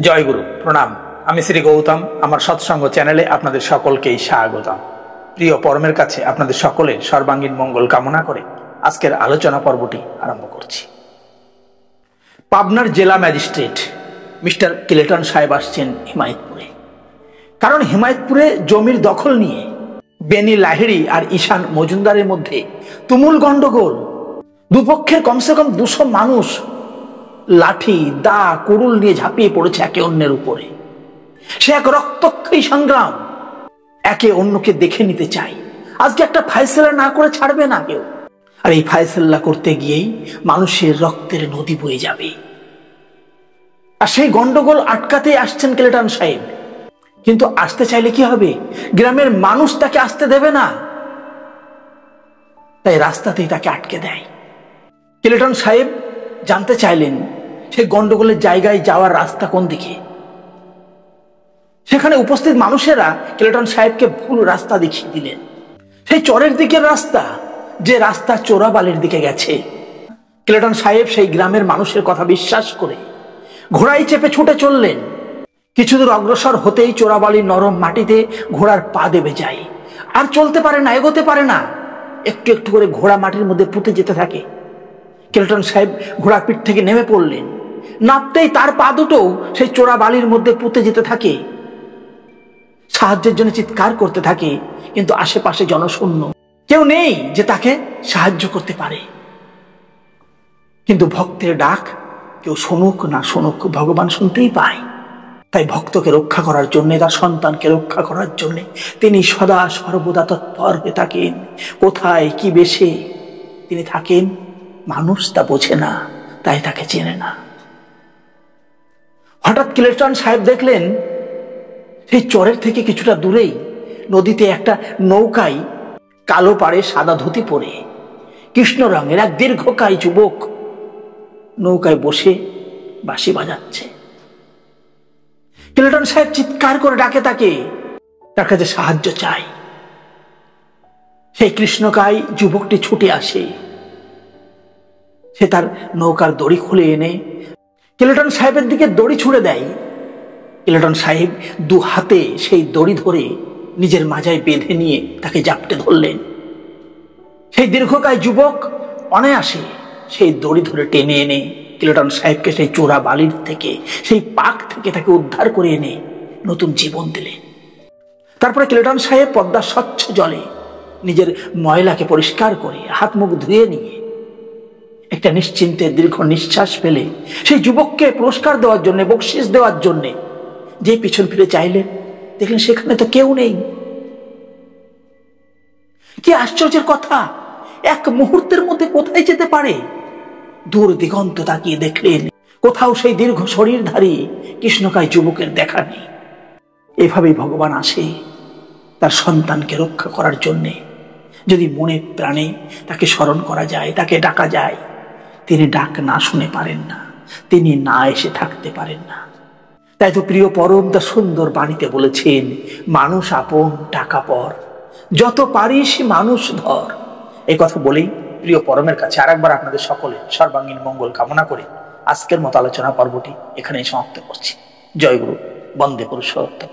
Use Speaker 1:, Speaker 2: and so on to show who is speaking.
Speaker 1: জয় গুরু প্রণাম। আমি শ্রী গৌতম। আমার সৎসঙ্গ চ্যানেলে আপনাদের সকলকেই স্বাগতম। প্রিয় পরমের কাছে আপনাদের সকলের সর্বাঙ্গীন মঙ্গল কামনা করে আজকের আলোচনা পর্বটি আরম্ভ করছি। পাবনার জেলা ম্যাজিস্ট্রেট মিস্টার ক্লেটন সাহেব আসছেন হিমায়তপুরে। কারণ হিমায়তপুরে জমির দখল নিয়ে বেনি লাহিড়ী আর ঈশান মজুমদারের মধ্যে তুমুল গন্ডগোল। দুপক্ষের কমসে কম 200 মানুষ লাঠি দা কুড়ুল নিয়ে ঝাঁপিয়ে পড়েছে একে অন্যের উপরে। সে এক রক্তক্ষয়ী সংগ্রাম। একে অন্যকে দেখে নিতে চাই। আজকে একটা ফায়সালা না করে ছাড়বে না কেউ। আর এই ফায়সালা করতে গিয়েই মানুষের রক্তের নদী বয়ে যাবে। আর সেই গন্ডগোল আটকাতে আসছেন ক্লেটন সাহেব। কিন্তু আসতে চাইলে কি হবে? গ্রামের মানুষ তাকে আসতে দেবে না, তাই রাস্তাতেই তাকে আটকে দেয়। ক্লেটন সাহেব জানতে চাইলেন সেই গন্ডগোলের জায়গায় যাওয়ার রাস্তা কোন দিকে। সেখানে উপস্থিত মানুষেরা ক্লেটন সাহেবকে ভুল রাস্তা দেখিয়ে দিলেন। সেই চরের দিকের রাস্তা, যে রাস্তা চোরাবালির দিকে গেছে। ক্লেটন সাহেব সেই গ্রামের মানুষের কথা বিশ্বাস করে ঘোড়ায় চেপে ছুটে চললেন। কিছুদূর অগ্রসর হতেই চোরাবালির নরম মাটিতে ঘোড়ার পা দেবে যায়। আর চলতে পারে না, এগোতে পারে না। একটু একটু করে ঘোড়া মাটির মধ্যে পুঁতে যেতে থাকে। ক্লেটন সাহেব ঘোড়ার পিঠ থেকে নেমে পড়লেন। নামতেই তার পা দুটো সেই চোরা বালির মধ্যে পুঁতে যেতে থাকে। সাহায্যের জন্য চিৎকার করতে থাকে, কিন্তু আশেপাশে জনশূন্য, কেউ নেই যে তাকে সাহায্য করতে পারে। কিন্তু ভক্তের ডাক কেউ শুনুক না শুনুক, ভগবান শুনতেই পায়। তাই ভক্তকে রক্ষা করার জন্য, তার সন্তানকে রক্ষা করার জন্য তিনি সদা সর্বদা তৎপর হয়ে থাকেন। কোথায় কি বেশে তিনি থাকেন মানুষ তা বোঝে না, তাই তাকে চেনে না। হঠাৎ ক্লেটন সাহেব দেখলেন সেই চরের থেকে কিছুটা দূরেই নদীতে একটা নৌকায় কালো পাড়ে সাদা ধুতি পরে কৃষ্ণ রঙের এক দীর্ঘকায় যুবক নৌকায় বসে বাঁশি বাজাচ্ছে। ক্লেটন সাহেব চিৎকার করে ডাকে তাকে, তার কাছে সাহায্য চাই। সেই কৃষ্ণকায় যুবকটি ছুটে আসে। সে তার নৌকার দড়ি খুলে এনে ক্লেটন সাহেবের দিকে দড়ি ছুঁড়ে দেয়। ক্লেটন সাহেব 2 হাতে সেই দড়ি ধরে নিজের মাজায় বেঁধে নিয়ে তাকে জাপটে ধরলেন। সেই দীর্ঘকায় যুবক অনায়াসে সেই দড়ি ধরে টেনে এনে ক্লেটন সাহেবকে সেই চোরা বালির থেকে, সেই পাক থেকে তাকে উদ্ধার করে এনে নতুন জীবন দিলেন। তারপরে ক্লেটন সাহেব পদ্মার স্বচ্ছ জলে নিজের ময়লাকে পরিষ্কার করে হাত মুখ ধুয়ে নিয়ে একটা নিশ্চিন্তে দীর্ঘ নিঃশ্বাস ফেলে সেই যুবককে পুরস্কার দেওয়ার জন্য, বকশিস দেওয়ার জন্য যে পিছন ফিরে চাইলেন, দেখলেন সেখানে তো কেউ নেই। কি আশ্চর্যের কথা! এক মুহূর্তের মধ্যে কোথায় যেতে পারে? দূর দিগন্ত তাকিয়ে দেখলেন কোথাও সেই দীর্ঘ শরীরধারী কৃষ্ণকায় যুবকের দেখা নেই। এভাবেই ভগবান আসে তার সন্তানকে রক্ষা করার জন্য। যদি মনে প্রাণে তাকে স্মরণ করা যায়, তাকে ডাকা যায়, তিনি ডাক না শুনে পারেন না, তিনি না এসে থাকতে পারেন না। তাই তো প্রিয় পরম তা সুন্দর বাণীতে বলেছেন, মানুষ আপন টাকা পর, যত পারিস মানুষ ধর। এই কথা বলেই প্রিয় পরমের কাছে আরেকবার আপনাদের সকলের সর্বাঙ্গীন মঙ্গল কামনা করে আজকের মতো আলোচনা পর্বটি এখানেই সমাপ্ত করছি। জয় গুরু, বন্দে পুরুষোত্তম।